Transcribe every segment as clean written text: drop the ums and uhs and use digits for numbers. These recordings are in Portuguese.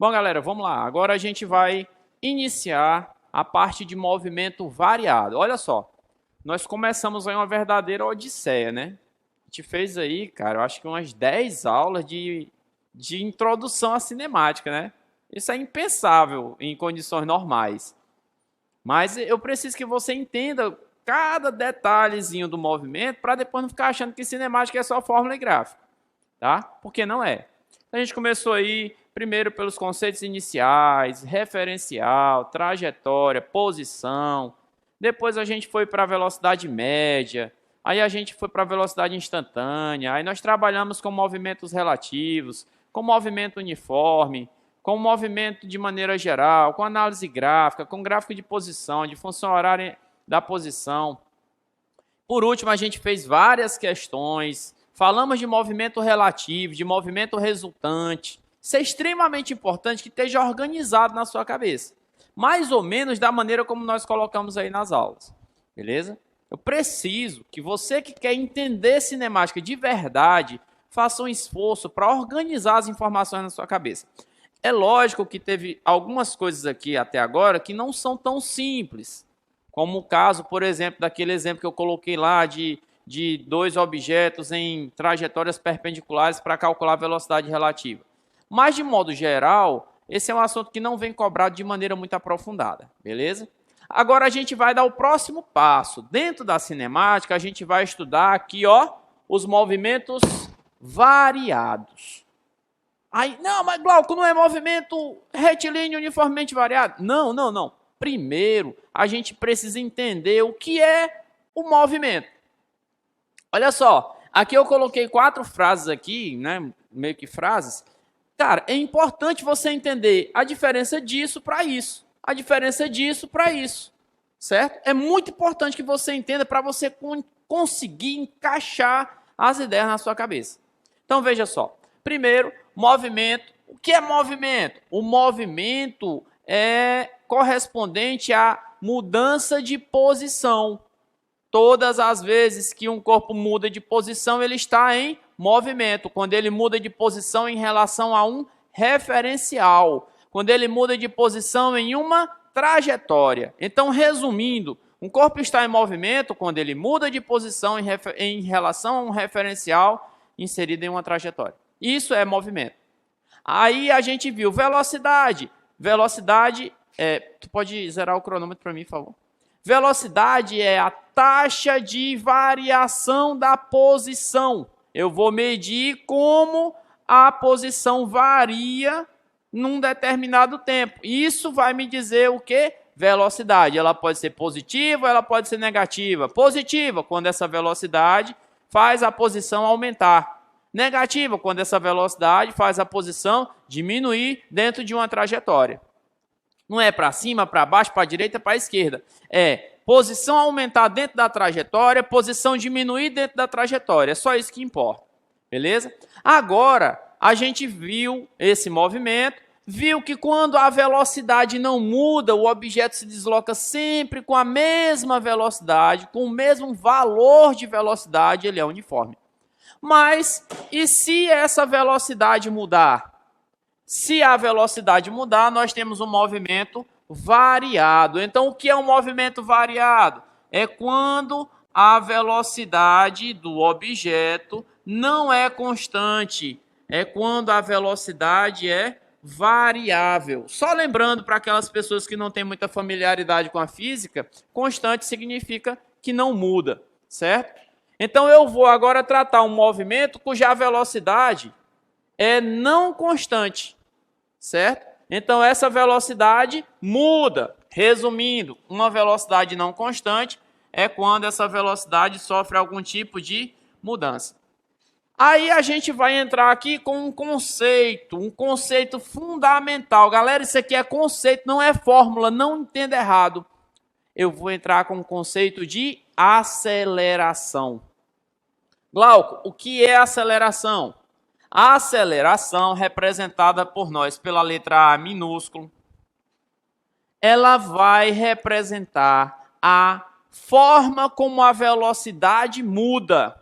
Bom, galera, vamos lá. Agora a gente vai iniciar a parte de movimento variado. Olha só, nós começamos aí uma verdadeira odisseia, né? A gente fez aí, cara, eu acho que umas 10 aulas de introdução à cinemática, né? Isso é impensável em condições normais. Mas eu preciso que você entenda cada detalhezinho do movimento para depois não ficar achando que cinemática é só fórmula e gráfico, tá? Porque não é. A gente começou aí primeiro pelos conceitos iniciais, referencial, trajetória, posição. Depois a gente foi para a velocidade média. Aí a gente foi para a velocidade instantânea. Aí nós trabalhamos com movimentos relativos, com movimento uniforme, com movimento de maneira geral, com análise gráfica, com gráfico de posição, de função horária da posição. Por último, a gente fez várias questões. Falamos de movimento relativo, de movimento resultante. Isso é extremamente importante que esteja organizado na sua cabeça. Mais ou menos da maneira como nós colocamos aí nas aulas. Beleza? Eu preciso que você que quer entender cinemática de verdade, faça um esforço para organizar as informações na sua cabeça. É lógico que teve algumas coisas aqui até agora que não são tão simples. Como o caso, por exemplo, daquele exemplo que eu coloquei lá de dois objetos em trajetórias perpendiculares para calcular a velocidade relativa. Mas, de modo geral, esse é um assunto que não vem cobrado de maneira muito aprofundada, beleza? Agora a gente vai dar o próximo passo. Dentro da cinemática, a gente vai estudar aqui, ó, os movimentos variados. Aí, não, mas Glauco, não é movimento retilíneo uniformemente variado? Não, não, não. Primeiro, a gente precisa entender o que é o movimento. Olha só, aqui eu coloquei 4 frases aqui, né, meio que frases. Cara, é importante você entender a diferença disso para isso, a diferença disso para isso, certo? É muito importante que você entenda para você conseguir encaixar as ideias na sua cabeça. Então, veja só. Primeiro, movimento. O que é movimento? O movimento é correspondente à mudança de posição. Todas as vezes que um corpo muda de posição, ele está em movimento. Quando ele muda de posição em relação a um referencial. Quando ele muda de posição em uma trajetória. Então, resumindo, um corpo está em movimento quando ele muda de posição em relação a um referencial inserido em uma trajetória. Isso é movimento. Aí a gente viu velocidade. Velocidade, tu pode zerar o cronômetro para mim, por favor? Velocidade é a taxa de variação da posição. Eu vou medir como a posição varia num determinado tempo. Isso vai me dizer o quê? Velocidade. Ela pode ser positiva, ela pode ser negativa. Positiva, quando essa velocidade faz a posição aumentar. Negativa, quando essa velocidade faz a posição diminuir dentro de uma trajetória. Não é para cima, para baixo, para a direita, para a esquerda. É posição aumentar dentro da trajetória, posição diminuir dentro da trajetória. É só isso que importa. Beleza? Agora, a gente viu esse movimento, viu que quando a velocidade não muda, o objeto se desloca sempre com a mesma velocidade, com o mesmo valor de velocidade, ele é uniforme. Mas, e se essa velocidade mudar? Se a velocidade mudar, nós temos um movimento variado. Então, o que é um movimento variado? É quando a velocidade do objeto não é constante. É quando a velocidade é variável. Só lembrando para aquelas pessoas que não têm muita familiaridade com a física, constante significa que não muda, certo? Então, eu vou agora tratar um movimento cuja velocidade é não constante, certo? Então, essa velocidade muda. Resumindo, uma velocidade não constante é quando essa velocidade sofre algum tipo de mudança. Aí a gente vai entrar aqui com um conceito fundamental. Galera, isso aqui é conceito, não é fórmula, não entenda errado. Eu vou entrar com o conceito de aceleração. Glauco, o que é aceleração? A aceleração, representada por nós pela letra A minúsculo, ela vai representar a forma como a velocidade muda.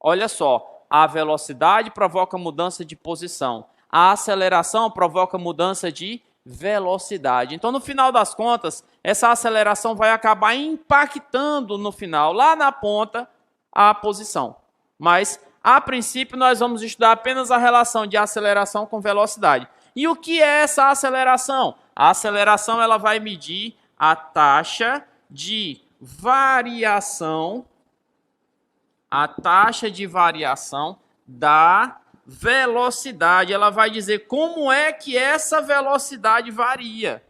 Olha só, a velocidade provoca mudança de posição. a aceleração provoca mudança de velocidade. Então, no final das contas, essa aceleração vai acabar impactando no final, lá na ponta, a posição. Mas, a princípio, nós vamos estudar apenas a relação de aceleração com velocidade. E o que é essa aceleração? A aceleração ela vai medir a taxa de variação, da velocidade. Ela vai dizer como é que essa velocidade varia.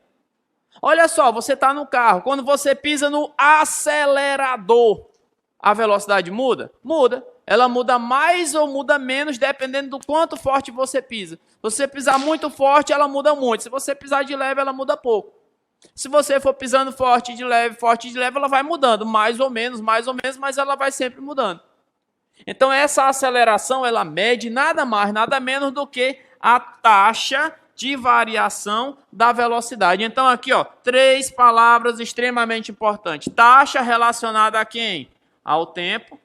Olha só, você está no carro, quando você pisa no acelerador, a velocidade muda? Muda. Ela muda mais ou muda menos, dependendo do quanto forte você pisa. Se você pisar muito forte, ela muda muito. Se você pisar de leve, ela muda pouco. Se você for pisando forte de leve, ela vai mudando, mais ou menos, mas ela vai sempre mudando. Então, essa aceleração, ela mede nada mais, nada menos do que a taxa de variação da velocidade. Então, aqui, ó, 3 palavras extremamente importantes. Taxa relacionada a quem? Ao tempo.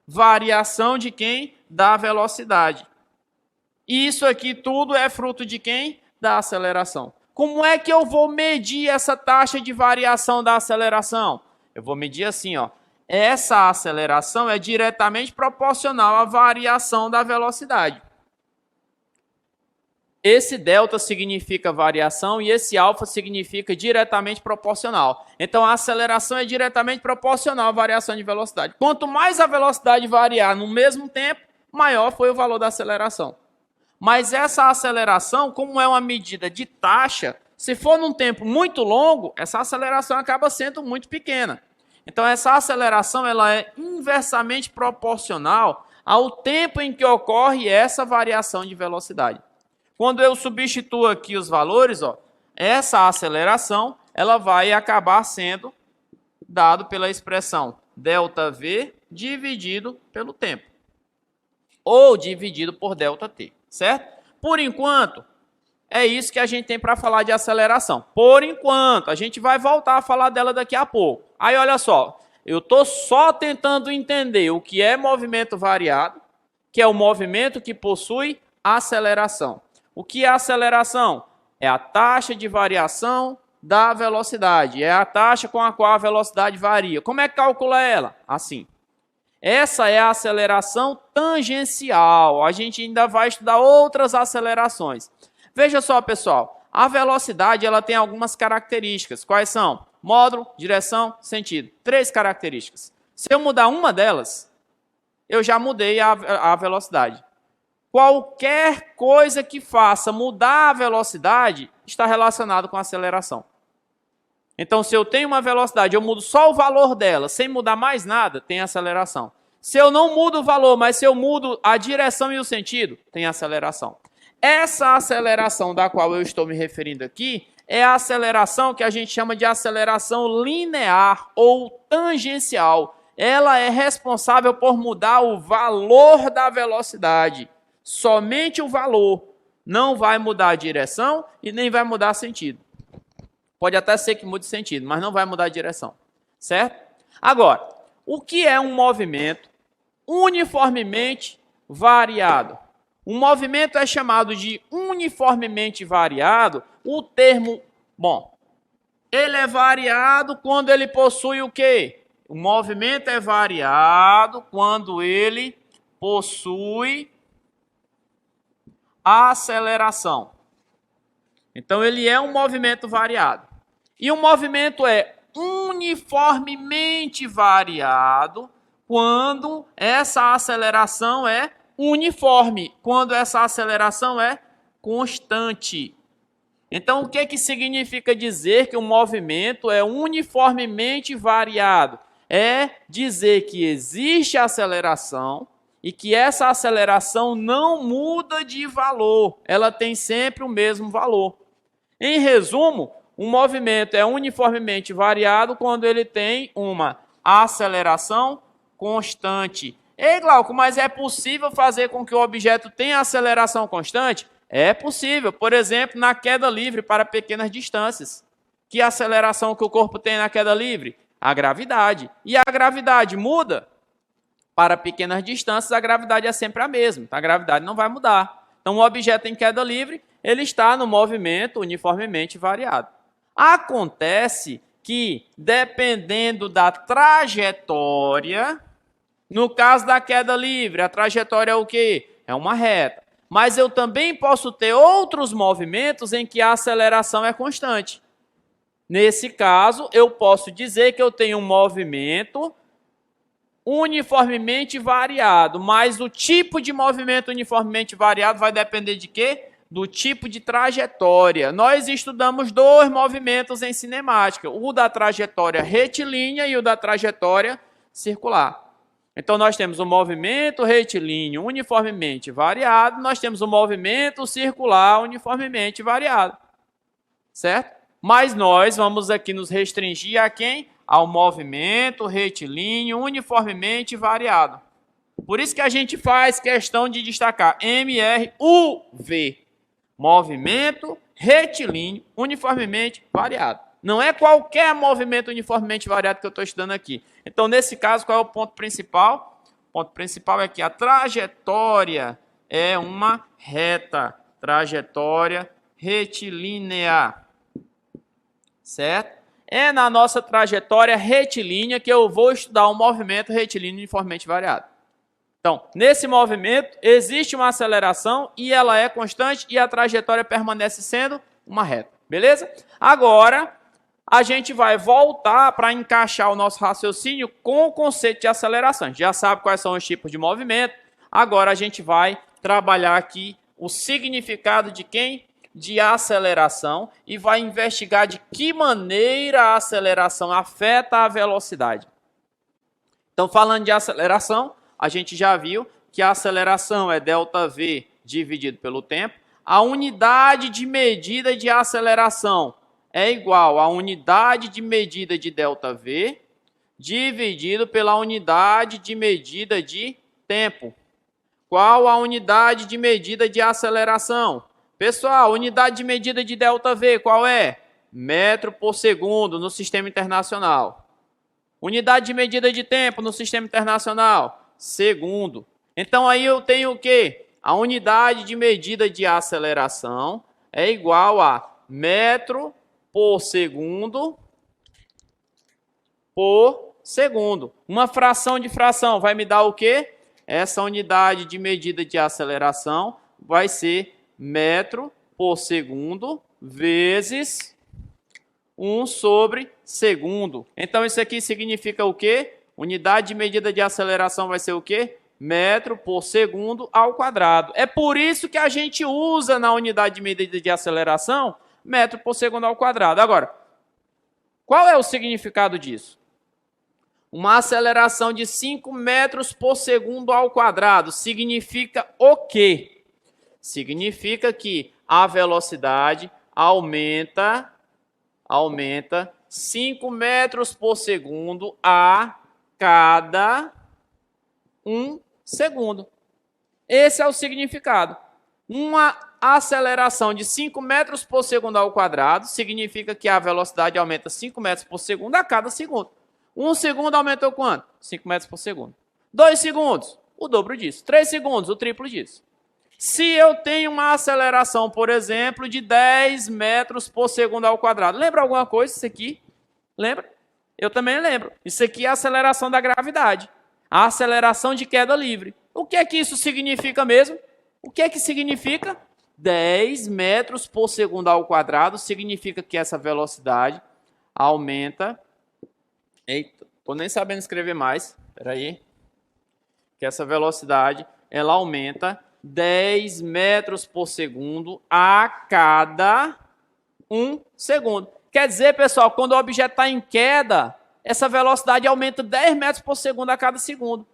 Variação de quem? Da velocidade. Isso aqui tudo é fruto de quem? Da aceleração. Como é que eu vou medir essa taxa de variação da aceleração? Eu vou medir assim, ó. Essa aceleração é diretamente proporcional à variação da velocidade. Esse delta significa variação e esse alfa significa diretamente proporcional. Então, a aceleração é diretamente proporcional à variação de velocidade. Quanto mais a velocidade variar no mesmo tempo, maior foi o valor da aceleração. Mas essa aceleração, como é uma medida de taxa, se for num tempo muito longo, essa aceleração acaba sendo muito pequena. Então, essa aceleração ela é inversamente proporcional ao tempo em que ocorre essa variação de velocidade. Quando eu substituo aqui os valores, ó, essa aceleração ela vai acabar sendo dado pela expressão ΔV dividido pelo tempo. Ou dividido por ΔT, certo? Por enquanto, é isso que a gente tem para falar de aceleração. Por enquanto, a gente vai voltar a falar dela daqui a pouco. Aí, olha só, eu estou só tentando entender o que é movimento variado, que é o movimento que possui aceleração. O que é aceleração? É a taxa de variação da velocidade. É a taxa com a qual a velocidade varia. Como é que calcula ela? Assim. Essa é a aceleração tangencial. A gente ainda vai estudar outras acelerações. Veja só, pessoal. A velocidade ela tem algumas características. Quais são? Módulo, direção, sentido. 3 características. Se eu mudar uma delas, eu já mudei a velocidade. Qualquer coisa que faça mudar a velocidade está relacionado com a aceleração. Então, se eu tenho uma velocidade, eu mudo só o valor dela, sem mudar mais nada, tem aceleração. Se eu não mudo o valor, mas se eu mudo a direção e o sentido, tem aceleração. Essa aceleração da qual eu estou me referindo aqui é a aceleração que a gente chama de aceleração linear ou tangencial. Ela é responsável por mudar o valor da velocidade. Somente o valor, não vai mudar a direção e nem vai mudar sentido. Pode até ser que mude sentido, mas não vai mudar a direção, certo? Agora, o que é um movimento uniformemente variado? Um movimento é chamado de uniformemente variado, o termo, bom, ele é variado quando ele possui o quê? O movimento é variado quando ele possui a aceleração. Então, ele é um movimento variado. E o movimento é uniformemente variado quando essa aceleração é uniforme, quando essa aceleração é constante. Então, o que significa dizer que o movimento é uniformemente variado? É dizer que existe aceleração e que essa aceleração não muda de valor, ela tem sempre o mesmo valor. Em resumo, um movimento é uniformemente variado quando ele tem uma aceleração constante. Ei, Glauco, mas é possível fazer com que o objeto tenha aceleração constante? É possível. Por exemplo, na queda livre para pequenas distâncias. Que aceleração que o corpo tem na queda livre? A gravidade. E a gravidade muda? Para pequenas distâncias, a gravidade é sempre a mesma. A gravidade não vai mudar. Então, o objeto em queda livre, ele está no movimento uniformemente variado. Acontece que, dependendo da trajetória, no caso da queda livre, a trajetória é o quê? É uma reta. Mas eu também posso ter outros movimentos em que a aceleração é constante. Nesse caso, eu posso dizer que eu tenho um movimento uniformemente variado, mas o tipo de movimento uniformemente variado vai depender de quê? Do tipo de trajetória. Nós estudamos dois movimentos em cinemática, o da trajetória retilínea e o da trajetória circular. Então, nós temos o movimento retilíneo uniformemente variado, nós temos o movimento circular uniformemente variado, certo? Mas nós vamos aqui nos restringir a quem? Ao movimento retilíneo uniformemente variado. Por isso que a gente faz questão de destacar MRUV, movimento retilíneo uniformemente variado. Não é qualquer movimento uniformemente variado que eu estou estudando aqui. Então, nesse caso, qual é o ponto principal? O ponto principal é que a trajetória é uma reta, trajetória retilínea, certo? É na nossa trajetória retilínea que eu vou estudar o movimento retilíneo uniformemente variado. Então, nesse movimento, existe uma aceleração e ela é constante e a trajetória permanece sendo uma reta, beleza? Agora, a gente vai voltar para encaixar o nosso raciocínio com o conceito de aceleração. A gente já sabe quais são os tipos de movimento. Agora a gente vai trabalhar aqui o significado de quem? De aceleração e vai investigar de que maneira a aceleração afeta a velocidade. Então, falando de aceleração, a gente já viu que a aceleração é ΔV dividido pelo tempo. A unidade de medida de aceleração é igual à unidade de medida de ΔV dividido pela unidade de medida de tempo. Qual a unidade de medida de aceleração? Pessoal, unidade de medida de ΔV, qual é? Metro por segundo no sistema internacional. Unidade de medida de tempo no sistema internacional? Segundo. Então aí eu tenho o quê? A unidade de medida de aceleração é igual a metro por segundo por segundo. Uma fração de fração vai me dar o quê? Essa unidade de medida de aceleração vai ser metro por segundo vezes 1 sobre segundo. Então, isso aqui significa o quê? Unidade de medida de aceleração vai ser o quê? Metro por segundo ao quadrado. É por isso que a gente usa na unidade de medida de aceleração metro por segundo ao quadrado. Agora, qual é o significado disso? Uma aceleração de 5 metros por segundo ao quadrado significa o quê? Significa que a velocidade aumenta 5 metros por segundo a cada 1 segundo. Esse é o significado. Uma aceleração de 5 metros por segundo ao quadrado significa que a velocidade aumenta 5 metros por segundo a cada segundo. 1 segundo aumentou quanto? 5 metros por segundo. 2 segundos, o dobro disso. 3 segundos, o triplo disso. Se eu tenho uma aceleração, por exemplo, de 10 metros por segundo ao quadrado, lembra alguma coisa isso aqui? Lembra? Eu também lembro. Isso aqui é a aceleração da gravidade. A aceleração de queda livre. O que é que isso significa mesmo? O que é que significa? 10 metros por segundo ao quadrado significa que essa velocidade aumenta. Eita, tô nem sabendo escrever mais. Espera aí. Que essa velocidade, ela aumenta 10 metros por segundo a cada 1 segundo. Quer dizer, pessoal, quando o objeto está em queda, essa velocidade aumenta 10 metros por segundo a cada segundo.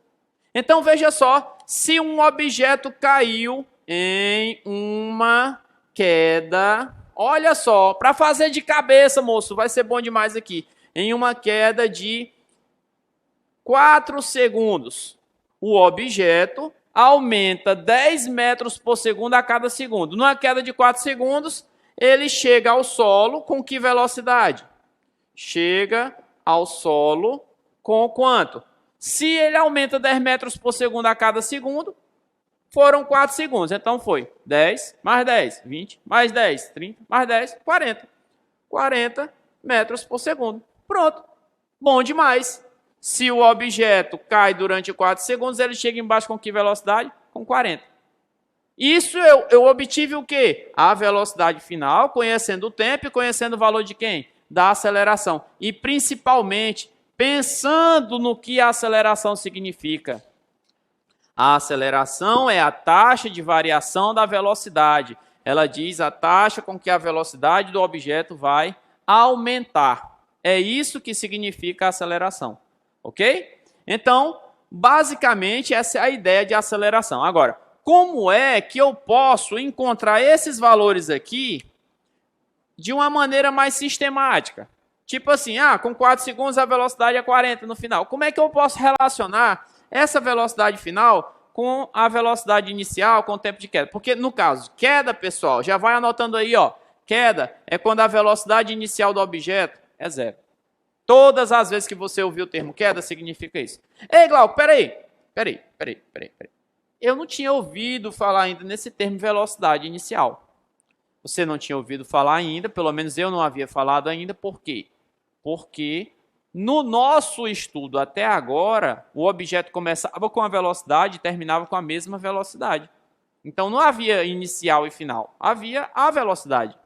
Então, veja só, se um objeto caiu em uma queda, olha só, para fazer de cabeça, moço, vai ser bom demais aqui, em uma queda de 4 segundos, o objeto aumenta 10 metros por segundo a cada segundo. Numa queda de 4 segundos, ele chega ao solo com que velocidade? Chega ao solo com quanto? Se ele aumenta 10 metros por segundo a cada segundo, Foram 4 segundos, então foi 10 mais 10, 20 mais 10, 30 mais 10, 40. 40 metros por segundo. Pronto. Bom demais. Se o objeto cai durante 4 segundos, ele chega embaixo com que velocidade? Com 40. Isso eu obtive o quê? A velocidade final, conhecendo o tempo e conhecendo o valor de quem? Da aceleração. E principalmente, pensando no que a aceleração significa. A aceleração é a taxa de variação da velocidade. Ela diz a taxa com que a velocidade do objeto vai aumentar. É isso que significa a aceleração. Ok? Então, basicamente, essa é a ideia de aceleração. Agora, como é que eu posso encontrar esses valores aqui de uma maneira mais sistemática? Tipo assim, com 4 segundos a velocidade é 40 no final. Como é que eu posso relacionar essa velocidade final com a velocidade inicial, com o tempo de queda? Porque, no caso, queda, pessoal, já vai anotando aí, ó. Queda é quando a velocidade inicial do objeto é 0. Todas as vezes que você ouvir o termo queda, significa isso. Ei, Glauco, peraí. Eu não tinha ouvido falar ainda nesse termo velocidade inicial. Você não tinha ouvido falar ainda, pelo menos eu não havia falado ainda, por quê? Porque no nosso estudo até agora, o objeto começava com a velocidade e terminava com a mesma velocidade. Então não havia inicial e final, havia a velocidade.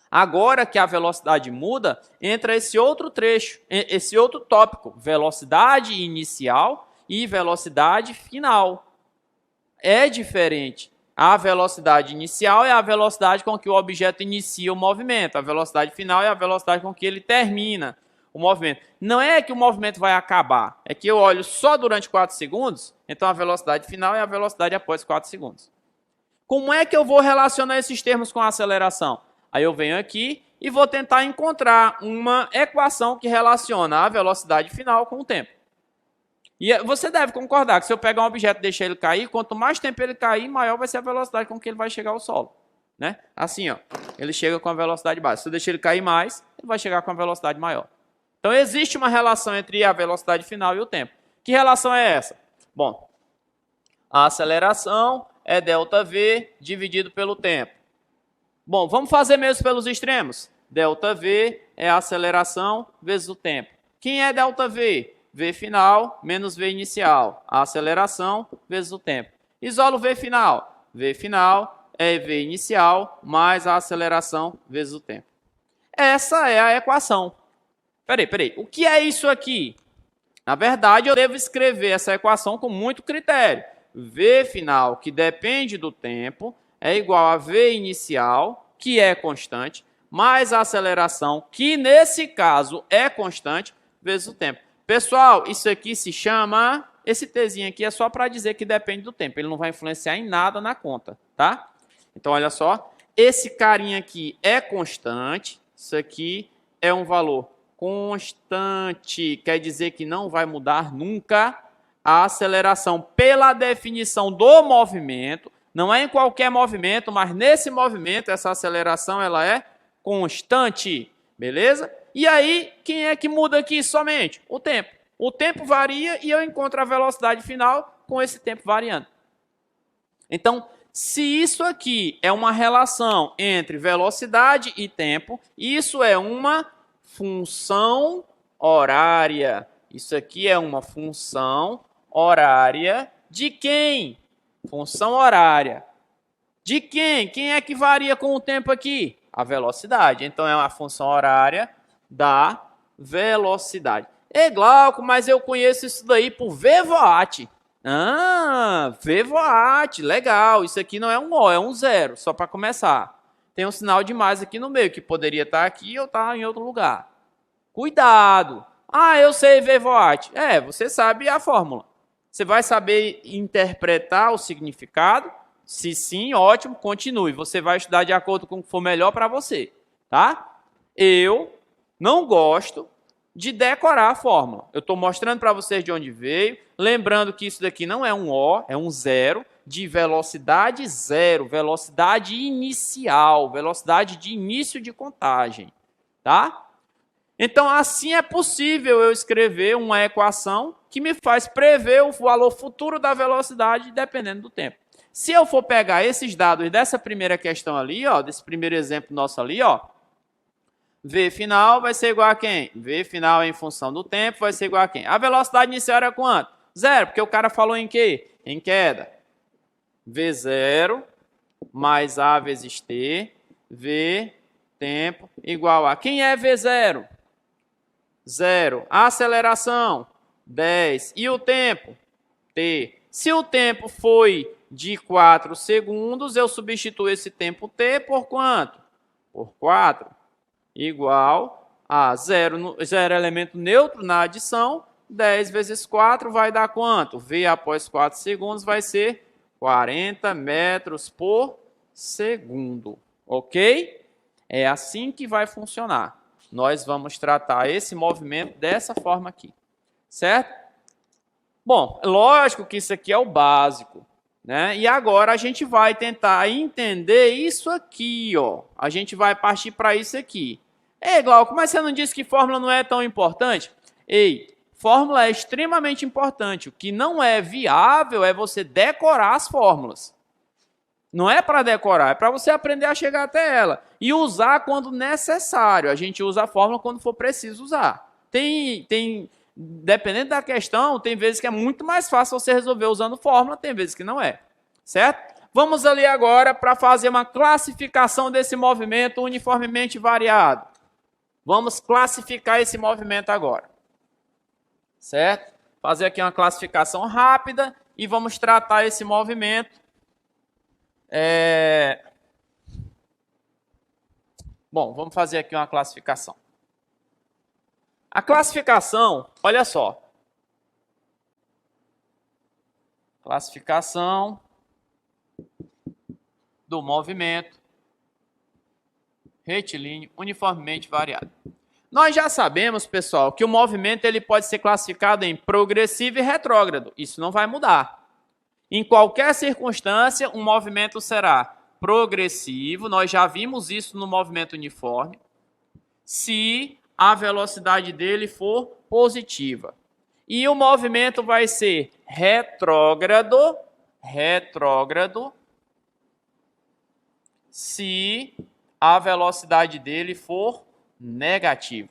Agora que a velocidade muda, entra esse outro trecho, esse outro tópico, velocidade inicial e velocidade final. É diferente. A velocidade inicial é a velocidade com que o objeto inicia o movimento. A velocidade final é a velocidade com que ele termina o movimento. Não é que o movimento vai acabar, é que eu olho só durante 4 segundos, então a velocidade final é a velocidade após 4 segundos. Como é que eu vou relacionar esses termos com a aceleração? Aí eu venho aqui e vou tentar encontrar uma equação que relaciona a velocidade final com o tempo. E você deve concordar que se eu pegar um objeto e deixar ele cair, quanto mais tempo ele cair, maior vai ser a velocidade com que ele vai chegar ao solo. Né? Assim, ó, ele chega com a velocidade baixa. Se eu deixar ele cair mais, ele vai chegar com a velocidade maior. Então existe uma relação entre a velocidade final e o tempo. Que relação é essa? Bom, a aceleração é ΔV dividido pelo tempo. Bom, vamos fazer mesmo pelos extremos. ΔV é a aceleração vezes o tempo. Quem é ΔV? V final menos V inicial. A aceleração vezes o tempo. Isola o V final. V final é V inicial mais a aceleração vezes o tempo. Essa é a equação. Peraí. O que é isso aqui? Na verdade, eu devo escrever essa equação com muito critério. V final, que depende do tempo, é igual a V inicial, que é constante, mais a aceleração, que nesse caso é constante, vezes o tempo. Pessoal, isso aqui se chama... Esse Tzinho aqui é só para dizer que depende do tempo. Ele não vai influenciar em nada na conta, tá? Então, olha só. Esse carinha aqui é constante. Isso aqui é um valor constante. Quer dizer que não vai mudar nunca. A aceleração, pela definição do movimento, não é em qualquer movimento, mas nesse movimento, essa aceleração ela é constante. Beleza? E aí, quem é que muda aqui somente? O tempo. O tempo varia e eu encontro a velocidade final com esse tempo variando. Então, se isso aqui é uma relação entre velocidade e tempo, isso é uma função horária. Isso aqui é uma função horária de quem? Função horária. De quem? Quem é que varia com o tempo aqui? A velocidade. Então, é uma função horária da velocidade. Ei, Glauco, mas eu conheço isso daí por VVOAT. VVOAT, legal. Isso aqui não é um O, é um zero, só para começar. Tem um sinal de mais aqui no meio, que poderia estar aqui ou estar em outro lugar. Cuidado. Eu sei VVOAT. Você sabe a fórmula. Você vai saber interpretar o significado? Se sim, ótimo, continue. Você vai estudar de acordo com o que for melhor para você, tá? Eu não gosto de decorar a fórmula. Eu estou mostrando para vocês de onde veio, lembrando que isso daqui não é um O, é um zero, de velocidade zero, velocidade inicial, velocidade de início de contagem, tá? Então, assim é possível eu escrever uma equação que me faz prever o valor futuro da velocidade dependendo do tempo. Se eu for pegar esses dados dessa primeira questão ali, ó, desse primeiro exemplo nosso ali, ó, V final vai ser igual a quem? V final em função do tempo vai ser igual a quem? A velocidade inicial era quanto? 0, porque o cara falou em quê? Em queda. V0 mais A vezes T, V tempo igual a... Quem é V0? 0. A aceleração? 10. E o tempo? T. Se o tempo foi de 4 segundos, eu substituo esse tempo T por quanto? Por 4. Igual a 0 elemento neutro na adição. 10 vezes 4 vai dar quanto? V após 4 segundos vai ser 40 metros por segundo. Ok? É assim que vai funcionar. Nós vamos tratar esse movimento dessa forma aqui. Certo? Bom, lógico que isso aqui é o básico, né? E agora a gente vai tentar entender isso aqui, ó. A gente vai partir para isso aqui. Ei, Glauco, mas você não disse que fórmula não é tão importante? Ei, fórmula é extremamente importante. O que não é viável é você decorar as fórmulas. Não é para decorar, é para você aprender a chegar até ela. E usar quando necessário. A gente usa a fórmula quando for preciso usar. Dependendo da questão, tem vezes que é muito mais fácil você resolver usando fórmula, tem vezes que não é. Certo? Vamos ali agora para fazer uma classificação desse movimento uniformemente variado. Vamos classificar esse movimento agora. Certo? Fazer aqui uma classificação rápida e vamos tratar esse movimento. Bom, vamos fazer aqui uma classificação. A classificação, olha só. Classificação do movimento retilíneo uniformemente variado. Nós já sabemos, pessoal, que o movimento ele pode ser classificado em progressivo e retrógrado. Isso não vai mudar. Em qualquer circunstância, um movimento será progressivo. Nós já vimos isso no movimento uniforme. Se a velocidade dele for positiva. E o movimento vai ser retrógrado, se a velocidade dele for negativa.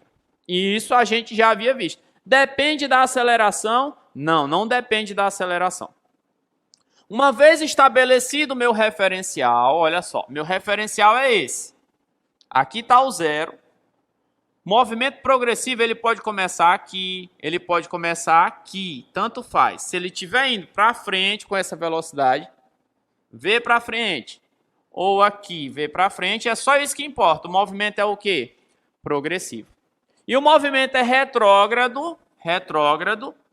E isso a gente já havia visto. Depende da aceleração? Não, não depende da aceleração. Uma vez estabelecido o meu referencial, olha só, meu referencial é esse. Aqui está o 0. Movimento progressivo, ele pode começar aqui, ele pode começar aqui, tanto faz. Se ele estiver indo para frente com essa velocidade, V para frente, ou aqui, V para frente, é só isso que importa. O movimento é o quê? Progressivo. E o movimento é retrógrado,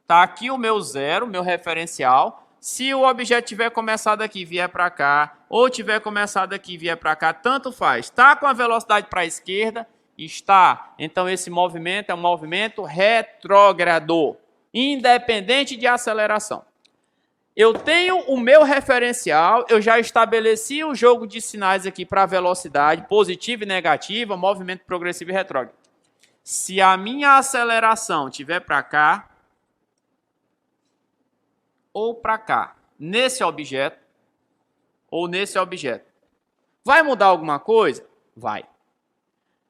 tá aqui o meu 0, meu referencial. Se o objeto tiver começado aqui e vier para cá, ou tiver começado aqui e vier para cá, tanto faz. Está com a velocidade para a esquerda? Está. Então, esse movimento é um movimento retrógrado, independente de aceleração. Eu tenho o meu referencial, eu já estabeleci o jogo de sinais aqui para velocidade positiva e negativa, movimento progressivo e retrógrado. Se a minha aceleração estiver para cá, ou para cá, nesse objeto, ou nesse objeto, vai mudar alguma coisa? Vai.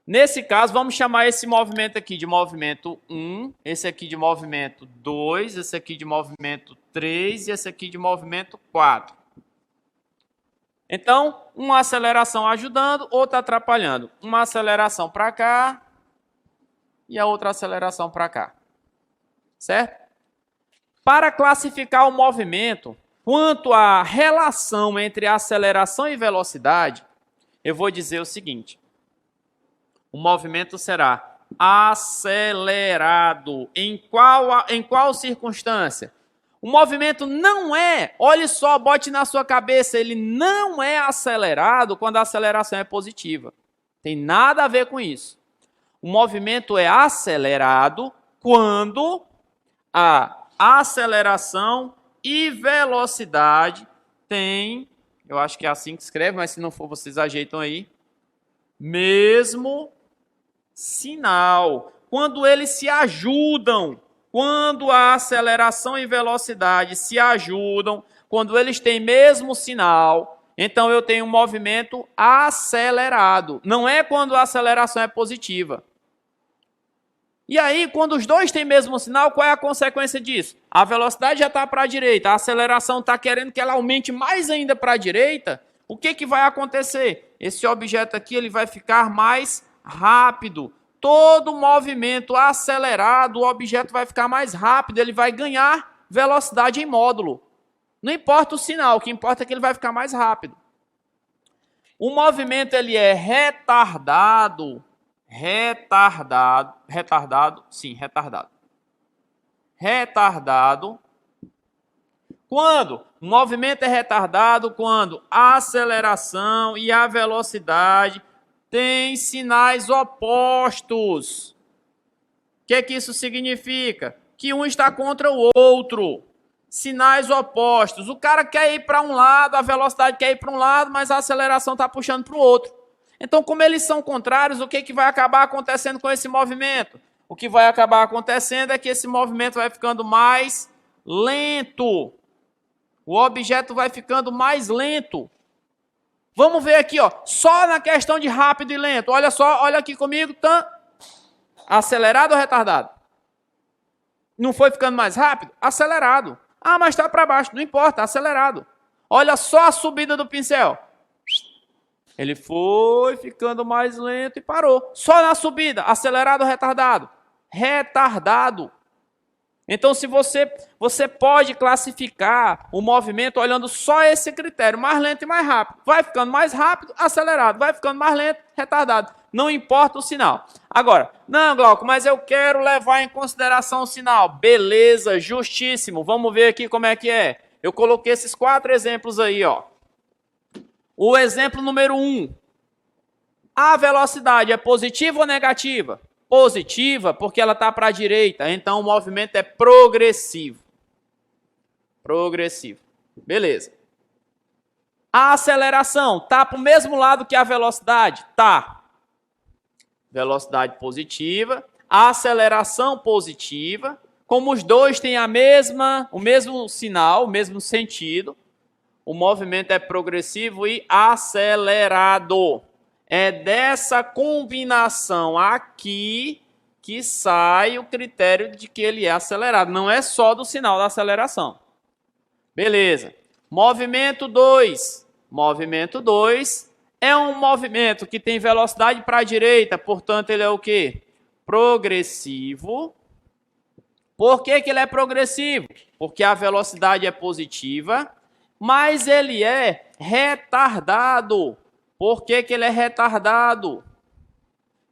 Nesse caso, vamos chamar esse movimento aqui de movimento 1, esse aqui de movimento 2, esse aqui de movimento 3 e esse aqui de movimento 4. Então, uma aceleração ajudando, outra atrapalhando. Uma aceleração para cá e a outra aceleração para cá. Certo? Para classificar o movimento, quanto à relação entre aceleração e velocidade, eu vou dizer o seguinte. O movimento será acelerado. Em qual circunstância? O movimento não é, olhe só, bote na sua cabeça, ele não é acelerado quando a aceleração é positiva. Tem nada a ver com isso. O movimento é acelerado quando a aceleração e velocidade têm, eu acho que é assim que escreve, mas se não for vocês ajeitam aí, mesmo sinal. quando eles se ajudam, quando a aceleração e velocidade se ajudam, quando eles têm mesmo sinal, então eu tenho um movimento acelerado. Não é quando a aceleração é positiva. E aí, quando os dois têm mesmo sinal, qual é a consequência disso? A velocidade já está para a direita, a aceleração está querendo que ela aumente mais ainda para a direita. O que vai acontecer? Esse objeto aqui ele vai ficar mais rápido. Todo movimento acelerado, o objeto vai ficar mais rápido, ele vai ganhar velocidade em módulo. Não importa o sinal, o que importa é que ele vai ficar mais rápido. O movimento ele é retardado. Retardado. Quando? O movimento é retardado quando a aceleração e a velocidade têm sinais opostos. O que isso significa? Que um está contra o outro. Sinais opostos. O cara quer ir para um lado, a velocidade quer ir para um lado, mas a aceleração está puxando para o outro. Então, como eles são contrários, o que vai acabar acontecendo com esse movimento? O que vai acabar acontecendo é que esse movimento vai ficando mais lento. O objeto vai ficando mais lento. Vamos ver aqui, ó, só na questão de rápido e lento. Olha só, olha aqui comigo. Acelerado ou retardado? Não foi ficando mais rápido? Acelerado. Ah, mas está para baixo. Não importa, acelerado. Olha só a subida do pincel. Ele foi ficando mais lento e parou. Só na subida. Acelerado ou retardado? Retardado. Então, se você pode classificar o movimento olhando só esse critério, mais lento e mais rápido. Vai ficando mais rápido, acelerado. Vai ficando mais lento, retardado. Não importa o sinal. Agora, não, Glauco, mas eu quero levar em consideração o sinal. Beleza, justíssimo. Vamos ver aqui como é que é. Eu coloquei esses 4 exemplos aí, ó. O exemplo número 1. A velocidade é positiva ou negativa? Positiva, porque ela está para a direita, então o movimento é progressivo. Progressivo. Beleza. A aceleração está para o mesmo lado que a velocidade? Tá. Velocidade positiva. A aceleração positiva. Como os dois têm o mesmo sinal, o mesmo sentido, o movimento é progressivo e acelerado. É dessa combinação aqui que sai o critério de que ele é acelerado. Não é só do sinal da aceleração. Beleza. Movimento 2. Movimento 2 é um movimento que tem velocidade para a direita, portanto ele é o quê? Progressivo. Por que ele é progressivo? Porque a velocidade é positiva, mas ele é retardado. Por que ele é retardado?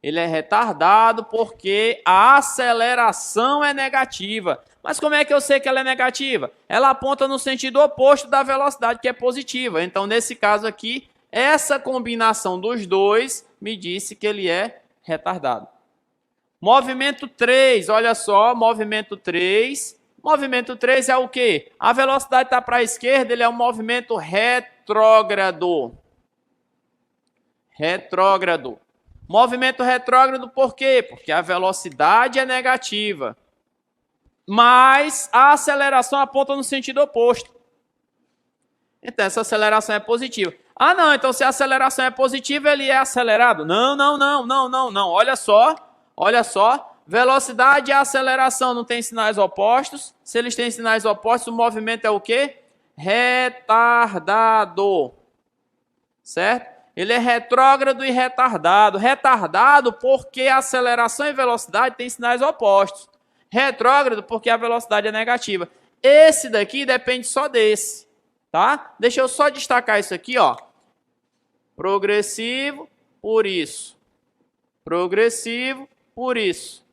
Ele é retardado porque a aceleração é negativa. Mas como é que eu sei que ela é negativa? Ela aponta no sentido oposto da velocidade, que é positiva. Então, nesse caso aqui, essa combinação dos dois me disse que ele é retardado. Movimento 3, olha só, movimento 3. Movimento 3 é o quê? A velocidade está para a esquerda, ele é um movimento retrógrado. Retrógrado. Movimento retrógrado por quê? Porque a velocidade é negativa, mas a aceleração aponta no sentido oposto. Então, essa aceleração é positiva. Ah, não, então se a aceleração é positiva, ele é acelerado. Não. Olha só. Velocidade e aceleração não têm sinais opostos. Se eles têm sinais opostos, o movimento é o quê? Retardado. Certo? Ele é retrógrado e retardado. Retardado porque a aceleração e velocidade têm sinais opostos. Retrógrado porque a velocidade é negativa. Esse daqui depende só desse, tá? Deixa eu só destacar isso aqui, ó. Progressivo por isso. Progressivo por isso.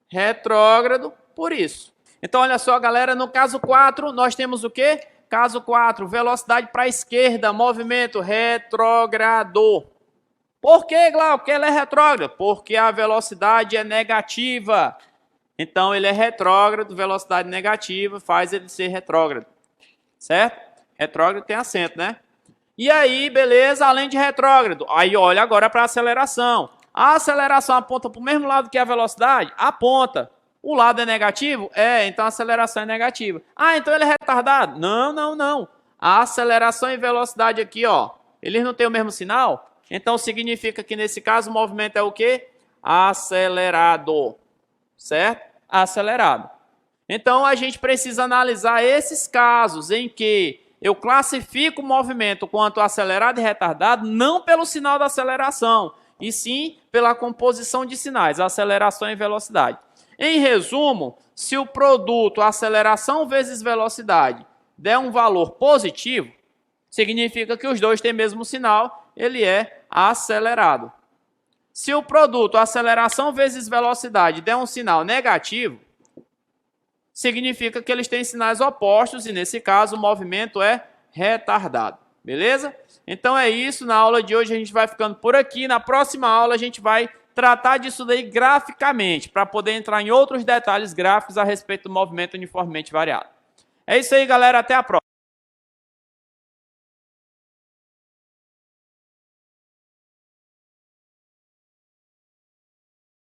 Retrógrado por isso. Então, olha só, galera, no caso 4, nós temos o quê? Caso 4, velocidade para a esquerda, movimento retrógrado. Por que, Glauco? Porque ela é retrógrada? Porque a velocidade é negativa. Então, ele é retrógrado, velocidade negativa, faz ele ser retrógrado. Certo? Retrógrado tem acento, né? E aí, beleza, além de retrógrado. Aí, olha agora para a aceleração. A aceleração aponta para o mesmo lado que a velocidade? Aponta. O lado é negativo? É, então a aceleração é negativa. Ah, então ele é retardado? Não, não, não. A aceleração e velocidade aqui, ó, eles não têm o mesmo sinal? Então significa que nesse caso o movimento é o quê? Acelerado. Certo? Acelerado. Então a gente precisa analisar esses casos em que eu classifico o movimento quanto acelerado e retardado não pelo sinal da aceleração, e sim pela composição de sinais, aceleração e velocidade. Em resumo, se o produto aceleração vezes velocidade der um valor positivo, significa que os dois têm o mesmo sinal, ele é acelerado. Se o produto aceleração vezes velocidade der um sinal negativo, significa que eles têm sinais opostos e, nesse caso, o movimento é retardado. Beleza? Então é isso. Na aula de hoje a gente vai ficando por aqui. Na próxima aula a gente vai tratar disso daí graficamente, para poder entrar em outros detalhes gráficos a respeito do movimento uniformemente variado. É isso aí, galera. Até a próxima.